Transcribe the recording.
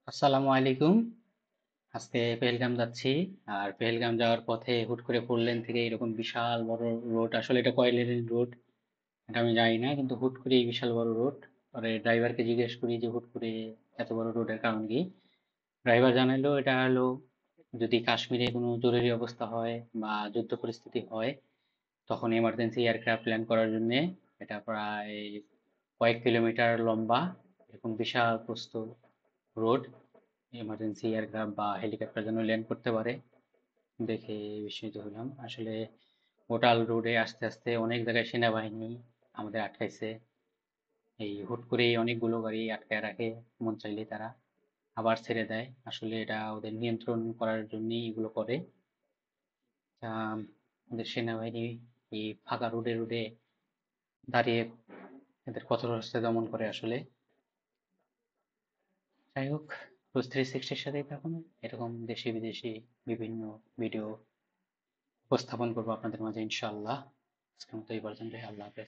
আসসালামু আলাইকুম। আজকে পেহেলগাম যাচ্ছি। আর পেহেলগাম যাওয়ার পথে হুট করে 4 লেন থেকে এরকম বিশাল বড় রোড, আসলে এটা কয় লেনের রোড এটা আমি জানি না, কিন্তু হুট করে এই বিশাল বড় রোড। পরে ড্রাইভারকে জিজ্ঞেস করি যে হুট করে এত বড় রোডের কারণ কি। ড্রাইভার জানাইলো এটা হলো যদি কাশ্মীরে কোনো জরুরি অবস্থা হয় বা যুদ্ধ পরিস্থিতি হয় তখন এমার্জেন্সি এয়ারক্রাফট ল্যান্ড করার জন্য এটা প্রায় কয়েক কিলোমিটার লম্বা এরকম বিশাল প্রস্থ রোড, এমার্জেন্সি এয়ারক্রাফট বা হেলিকপ্টার যেন ল্যান্ড করতে পারে। দেখে বিস্মিত হলাম আসলে। গোটাল রোডে আস্তে আস্তে অনেক জায়গায় সেনাবাহিনী আমাদের আটকাইছে। এই হুট করেই অনেকগুলো গাড়ি আটকায় রাখে, মন চাইলে তারা আবার ছেড়ে দেয়। আসলে এটা ওদের নিয়ন্ত্রণ করার জন্যই এগুলো করে। আমাদের সেনাবাহিনী এই ফাঁকা রোডে রোডে দাঁড়িয়ে এদের কঠোর হস্তে দমন করে আসলে। যাই হোক, রোজ 360-র সাথেই থাকুন। এরকম দেশি বিদেশি বিভিন্ন ভিডিও উপস্থাপন করবো আপনাদের মাঝে ইনশাআল্লাহ। আজকের মতো এই পর্যন্তই। আল্লাহ হাফেজ।